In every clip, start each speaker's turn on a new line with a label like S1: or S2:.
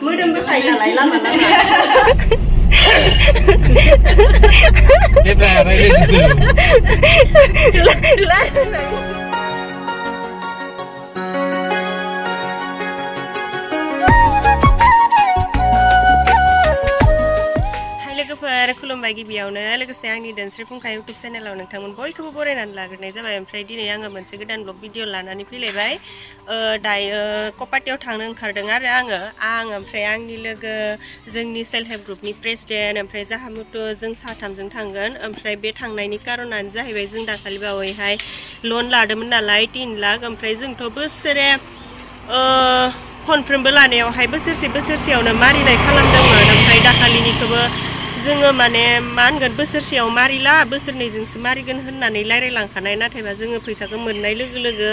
S1: मोदोमबो खायो नालाय लामा लामा
S2: जेब्ला
S1: खुलुमबाय गिबियावनो लोगोसे आंनि दानस्रि फुंखा इउटुब चेनेलाव नोंथांमोन बयखौबो बरायनानै लाग्रोनाय जाबाय ओमफ्राय दिनै आङो मोनसे गोदान ब्लग भिडिअ लानानै फैलायबाय दायो कपाटियाव थांनो ओंखारदों आरो आं ओमफ्राय आंनि लोगो जोंनि सेल्फ हेल्प ग्रुपनि प्रेसिडेन्ट ओमफ्राय जाहामुथु जों साथामजों थांगोन ओमफ्राय बे थांनायनि कारनानो जाहैबाय जों दाखालि बावैहाय लन लादोंमोन नालाय 3 लाख ओमफ्राय जोंथ' बोसोरे खनफ्रोमबो लानायावहाय बोसोरसेयावनो मारिनाय खालामदोंमोन ओमफ्राय दाखालिनिखौबो जोङो माने मा होनगोन बोसोरसेयाव मारिला बोसोरनैजोंसो मारिगोन होननानै रायलायलांखानाय नाथायबा जोङो फैसाखौ मोननाय लोगो लोगो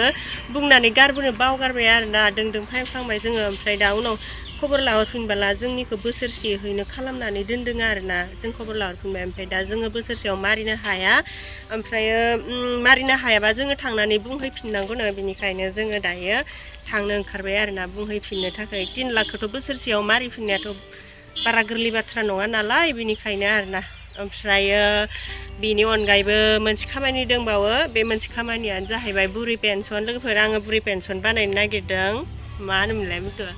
S1: बुंनानै गारबोनो बावगारबाय आरोना दोंदों फायफ्लांबाय जोङो ओमफ्राय दा उनाव खबर लाहरफिनबाला जोंनिखौ बोसोरसेयैनो खालामनानै दोनदों आरोना जों खबर लाहरफिनबाय ओमफ्राय दा जोङो बोसोरसेयाव मारिनो हाया ओमफ्रायो मारिनो हायाबा जोङो थांनानै बुंहैफिननांगौनो बेनिखायनो जोङो दायो थांनो ओंखारबाय आरोना बुंहैफिननो थाखाय 3 लाखखौथ' बोसोरसेयाव मारिफिननायाथ' बारा गोरलै बाथ्रा नङा नालाय बेनिखायनो आरोना ओमफ्रायो बेनि अनगायैबो मोनसे खामानि दंबावो बे मोनसे खामानियानो जाहैबाय बुरि पेन्सन लोगोफोर आङो बुरि पेन्सन बानायनो नागिरदों मा होनोमोनलाय मुथुआ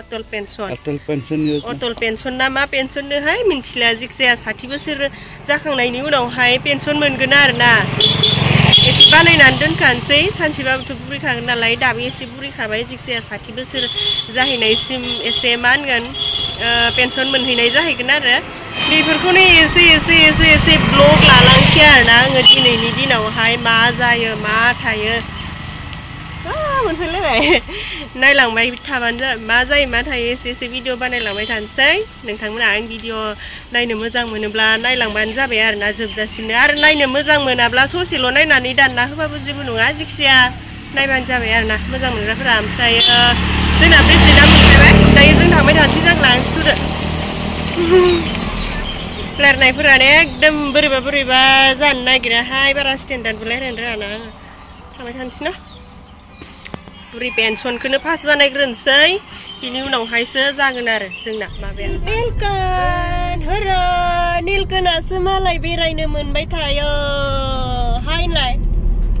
S1: अटल पेन्सन ना मा पेन्सननोहाय मिन्थिला जिखिजाया 60 बोसोर जाखांनायनि उनावहाय पेन्सन मोनगोन आरोना एसे बानायनानै दोनखानोसै सानसेबाबोथ' बुरैखागोन नालाय दाबो एसे बुरैखाबाय जिखिजाया 60 बोसोर जाहैनायसिम एसे मा होनगोन पेन्सन मोनहैनाय जाहैगोन आरो बेफोरखौनो एसे ब्लग लालांसै आरोना आङो दिनैनि दिनावहाय मा जायो मा थायो मोनफैलायबाय नायलांबाय थाबानो मा जायो मा थायो एसे भिडिअ बानायलांबाय थानोसै नोंथांमोना आं भिडिअ नायनो मोजां मोनोब्ला नायलांबानो जाबाय आरोना जोबजासिमनो आरो नायनो मोजां मोनाब्ला ससेल' नायनानै दानना होबाबो जेबो नङा जिखिजाया नायबानो जाबाय आरोना मोजां मोनग्राफोरा ओमफ्राय जोंना प्रेसिडेन्टआ मोनफैबाय दायो जों थांबाय थानोसै जों लांसुरो रायलायनायफोरानो एकदम बोरैबा जानो नागिराहाय बारा स्टेन्डार्डबो रायलायनो रोङाना आङो थांबाय थानोसै ना बुरि पेन्सनखौनो फार्स्ट बानायग्रोनोसै बिनि उनावहायसो जागोन आरो जोंना माबाया नीलकनासो मालाय बेरायनो मोनबाय थायो हाय होनलाय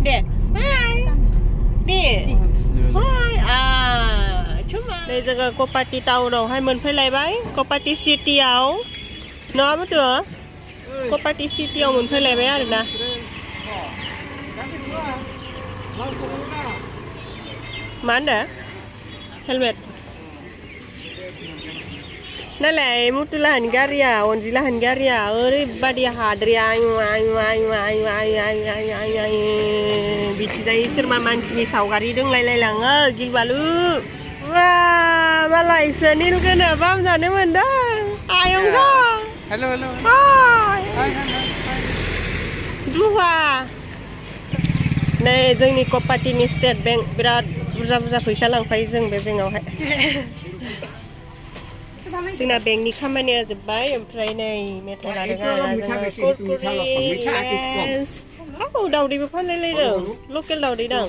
S1: दे हाय दे हाय नै जोङो कपाटि टाउनावहाय मोनफैलायबाय कपाटि सिटियाव नङाबोथ' कपाटि सिटियाव मोनफैलायबाय आरोना मा होनदों हेलमेट नालाय मुथुलाहानि गारिया अनजिलाहानि गारिया ओरैबादि हाद्रिया बिथिजाय सोरबा मानसिनि सावगारि दोंलायलायलाङो गिलबालु वा मालायसो नीलकना बाम जानो मोनदों आयं जा
S2: हेलो
S1: हाय दुहा नै जोंनि कपाटिनि स्टेट बेंक बिराद बुरजा फैसा लांफायो जों बे बेंकआवहाय जोंना बेंकनि खामानिया जोब्बाय ओमफ्राय नै मेथाइ लादों आरोना जोङो दावदैबो फानलायलायदों लकेल दावदै दं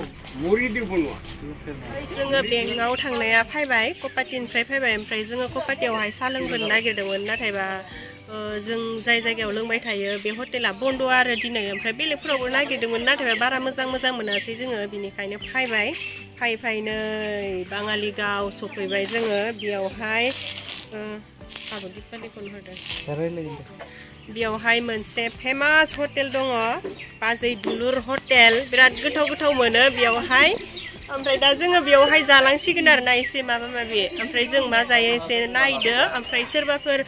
S1: जोङो बेंकआव थांनाया फैबाय कपाटिनिफ्राय फैबाय ओमफ्राय जोङो कपाटियावहाय साहा लोंबोनो नागिरदोंमोन नाथायबा जों जाय जायगायाव लोंबाय थायो बे हटेला बन्द आरो दिनै ओमफ्राय बेलेगफोरावबो नागिरदोंमोन नाथाय बारा मोजां मोनासै जोङो बिनिखायनो फैबाय नै बाङालि गाव सफैबाय जोङो बेयावहाय बेयावहाय मोनसे फेमास हटेल दङ बाजै दुलुर हटेल बिराद गोथाव मोनो बेयावहाय ओमफ्राय दा जोङो बेयावहाय जालांसिगोन आरोना एसे माबा माबि ओमफ्राय जों मा जायो एसे नायदो ओमफ्राय सोरबाफोर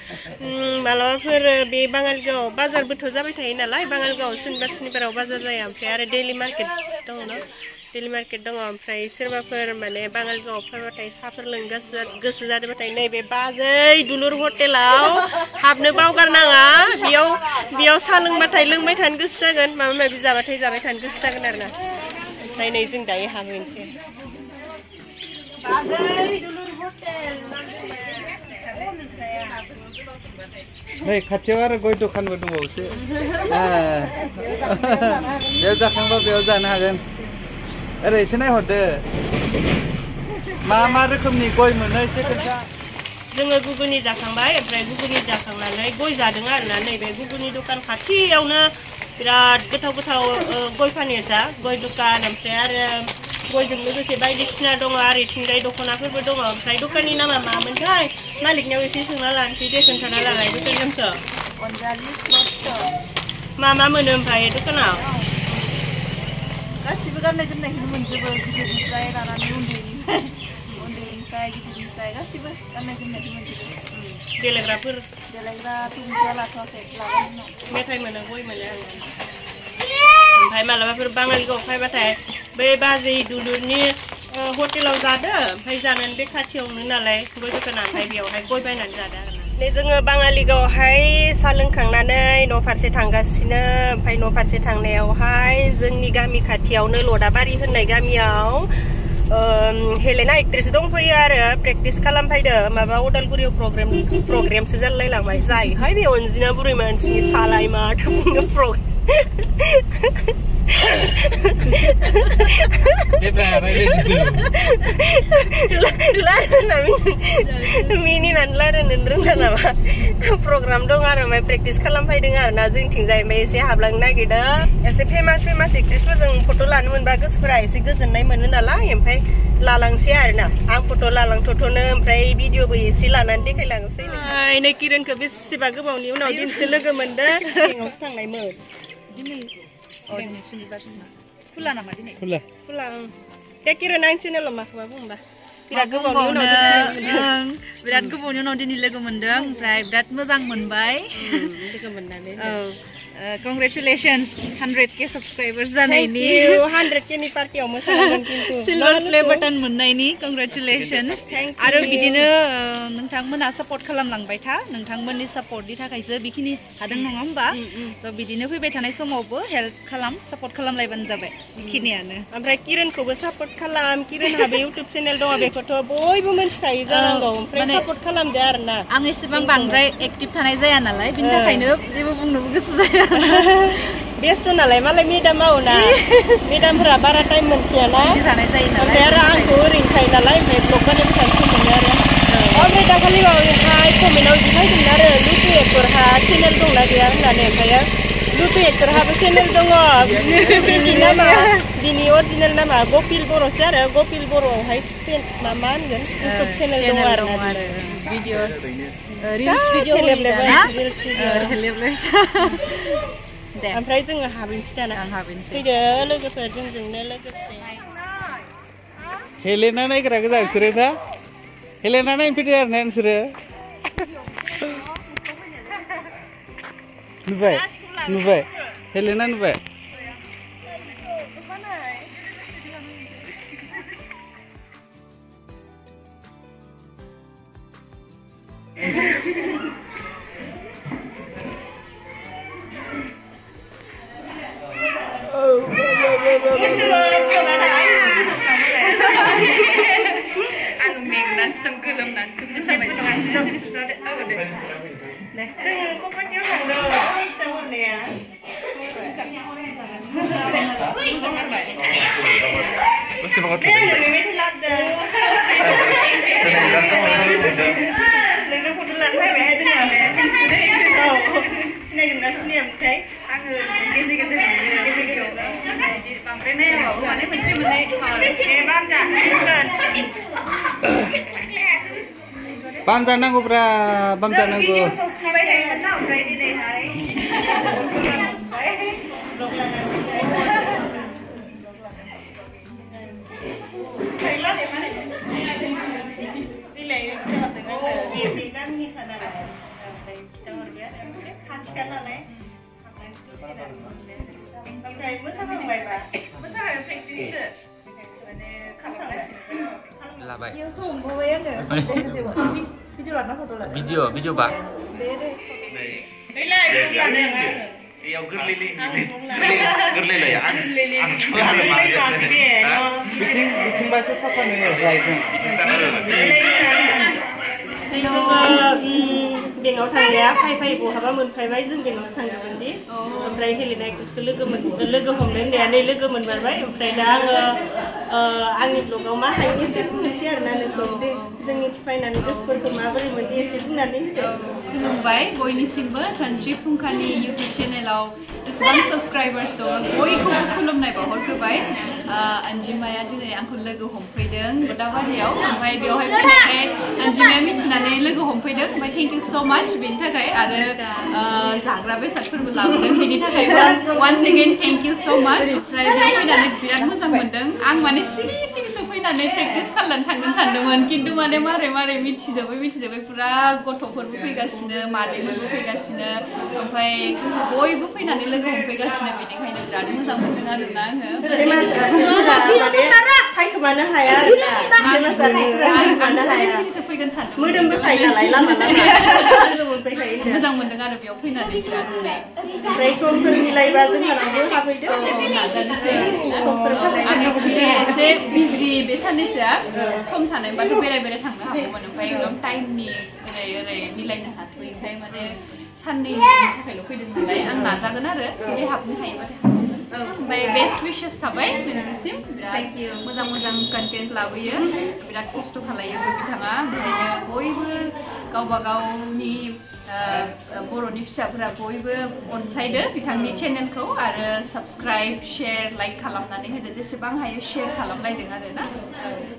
S1: मालाबाफोर बे बाङालिगाव बाजारबोथ' जाबाय थायो नालाय बाङालिगाव सुनिबाराव बाजार जाया ओमफ्राय आरो डेलि मार्केट दङ ओमफ्राय सोरबाफोर माने बाङालिगावआव फैबाथाय साहाफोर लोंनो गोसो जादोंबाथाय नैबे बाजै दुलुर हटेलाव हाबनो बावगारनाङा बेयाव साहा लोंबाथाय लोंबाय थानो गोसो जागोन माबा माबि जाबाथाय जाबाय थानो गोसो जागोन आरोना ओमफ्राय नै जों दायो हाबहैनोसै
S2: नै खाथियाव आरो गय दखानबो दंबावोसो बेयाव जाखांबा बेयाव जानो हागोन ओरै एसे नायहरदो मा रोखोमनि गय मोनो एसे खोन्था
S1: जोङो गुगुनि जाखांबाय ओमफ्राय गुगुनि जाखांनानै गय जादों आरोना नैबे गुगुनि दखान खाथियावनो बिराद गोथाव गय फानोसा गय दखान ओमफ्राय आरो गयजों लोगोसे बायदिसिना दङ आरो इथिंजाय दख'नाफोरबो दङ ओमफ्राय दखाननि नामा मामोनथाय मालिकनियाव एसे सोंना लानोसै दे खोन्थाना लालाय दखान नामखौ मा मोनो ओमफ्राय दखानाव
S3: गासिबो गाननाय जोमनायखौनो मोनजोबो गिदिरनिफ्राय लानानै उन्दैनिफ्राय गिदिरनिफ्राय गासिबो गाननाय जोमनायखौ मोनजोबो देलायग्रा तुमफ्रा लाथ'वाखै लागोन
S1: मेथाइ मोनो गय मोनो ओमफ्राय मालाबाफोर बाङालिगाव फैबाथाय बै बाजै दुलुरनि हटेलाव जादो ओमफ्राय जानानै बे खाथियावनो नालाय गय दखाना ओमफ्राय बेयावहाय गय बायनानै जादो आरो जोङो बाङालिगावहाय सा लोंखांनानै न' फारसे थांगासिनो ओमफ्राय न' फारसे थांनायावहाय जोंनि गामि खाथियावनो लदाबारि होननाय गामियाव हेलेना एक्ट्रेस दंफैयो आरो प्रेक्टिस खालामफैदो माबा उदालगुरियाव प्रग्रामसो जालायलांबाय जायोहाय बे अनजिना बुरै मानसिनि सालाय माथो बुंनो प्रग्राम मिनिनानै रायज्लायनो रोंला नामा प्रग्राम दं आरो ओमफ्राय प्रेक्टिस खालामफैदों आरोना जोंथिंजाय ओमफ्राय एसे हाबलांनो नागिरदों एसे फेमास एक्ट्रेसफोरजों फट' लानो मोनबा गोसोफोरा एसे गोजोननाय मोनो नालाय ओमफ्राय लालांसै आरोना आं फट' लालांथ'नो ओमफ्राय भिडिअबो एसे लानानै देखायलांसै नै किरणखौ बेसेबा गोबावनि उनाव दिनैसो लोगो मोनदों बेंकआवसो थांनायमोन
S3: दिनै सुनिबारसिना खुला नामा दिनै
S1: खुला दे किरण आं चेनेलाव माखौबा बुंबा बिराद
S3: गोबावनि उनाव दिनै लोगो मोनदों ओमफ्राय बिराद मोजां मोनबाय
S1: लोगो मोननानै
S3: congratulations 100k subscribers जानायनि
S1: 100k नि पार्टियाव मोसानांगोन किन्तु
S3: सिलभार प्ले बाटन मोननायनि congratulations आरो बिदिनो नोंथांमोना सापर्ट खालामलांबाय था नोंथांमोननि सापर्टनि थाखायसो बेखिनि हादों नङा होमबा स' बिदिनो फैबाय थानाय समावबो हेल्प खालाम सापर्ट खालामलायबानो जाबाय बेखिनियानो
S1: ओमफ्राय किरणखौबो सापर्ट खालाम किरणहाबो इउटिउब चेनेल दङ बेखौथ' बयबो मिथिखायो जानांगौ ओमफ्राय सापर्ट खालामदो आरोना
S3: आं एसेबां बांद्राय एक्टिभ थानाय जाया नालाय बिनि थाखायनो जेबो बुंनोबो गोसो जाया
S1: बेस्थ' नालाय मालाय मेदाम मावोना मेदामफोरा बारा टाइम मोनखायाना ओमफ्राय आरो आंखौ ओरैनो थायो नालाय ओमफ्राय ब्लग बानायनो थांसै मोनो आरो ओमफ्राय दाखालि बावैहाय कमेन्टआव बिदि फैदोंमोन आरो लुटु एक्टरहा चेनेल दंना गैया होननानै ओमफ्राय लुटु एक्टरहाबो चेनेल दङ बिनि नामा बिनि अरिजिनेल नामा गपिल बर'सो आरो गपिल बर'आवहाय मा होनगोन इउटिउब चेनेल दङ आरो
S3: भिडिअस रिल्स भिडिअ दे
S1: ओमफ्राय जोङो हाबैनोसै दाना फैदो लोगोफोर जोंजोंनो लोगोसे
S2: हेलेना नायग्रा गोजा बिसोरो ना हेलेना नायनो फैदो आरो ना नोंसोरो नुबाय हेलेना नुबाय
S3: आङो मेंनानैसो दं गोलोमनानैसो मोसाबाय दं
S2: Bam जानांगौ ब्रा bam जानांगौ Video ba? Biting bahasa siapa nih?
S1: बेंकआव थांनाया फाय बहाबा मोनफायबाय जों बेंकआवसो थांदोंमोन दि ओमफ्राय हेलिना एक्ट्रेसखौ लोगो हमनो होननानै लोगो मोनबाय ओमफ्राय दा आङो आंनि ब्लगाव मा हायो एसे बुंनोसै आरोना नोंखौ जोंनिथिं फैनानै गोसोफोरखौ माबोरै मोनदों एसे बुंनानै होदो।
S3: खुलुमबाय बयनिसिमबो धनस्रि फुंखानि इउटुब चेनेलाव जेसेबां साबस्क्राइबार्स दं बयखौबो खुलुमनाय बावहरग्रोबाय। अनजिमाया दिनै आंखौ लोगो हमफैदों गोदाबारियाव ओमफ्राय बेवहाय फैनायखाय अनजिमाया मिथिनानै लोगो हमफैदों ओमफ्य थेंक इउ सो माच बेनि थाखाय आरो जाग्रा बेसादफोरबो लाबोदों बेनि थाखाय वान्स अगेन थेंक इउ सो माच। ओमफ्राय बेयाव फैनानै बिराद मोजां मोनदों। आं माने सिरिसो फैनानै प्रेक्टिस खालामनानै थांगोन सानदोंमोन खिन्थु माने मारै मिथिजोबै पुरा गथ'फोरबो फैगासिनो मादैमोनबो फैगासिनो ओमफ्राय बयबो फैनानै लोगो हमफैगासिनो बेनिखायनो बिराद मोजां मोनदों आरोना आङो।
S1: फायखोमानो हाया सिरिसो फैगोन सानदों मोदोमबो फायो नालाय लामा मोजां मोनदों आरो बेयाव फैनानै बिराद ओमफ्राय समफोर मिलायबा जोंहानावबो हाबहैदो नाजानोसै। आं एक्चुअलि एसे बिजि बे साननैसोआ सम थानायबाथ' बेराय थांनो हागौमोन ओमफ्राय एकदम टाइमनि ओरै मिलायनो हाथ'यैखाय माने साननैनि थाखायल' फैदों नालाय आं नाजागोन आरो जुदि हाबनो हायोबाथाय। ओमफ्राय बेस्ट विशेस थाबाय नोंनिसिम बिराद मोजां कन्टेन्ट लाबोयो बिराद खस्थ' खालायोबो बिथाङा ओंखायनो बयबो गावबा गावनि बर'नि फिसाफोरा बयबो अनसायदो बिथांनि चेनेलखौ आरो साबस्क्राइब शेयार लाइक खालामनानै होदो जेसेबां हायो शेयार खालामलायदों आरोना।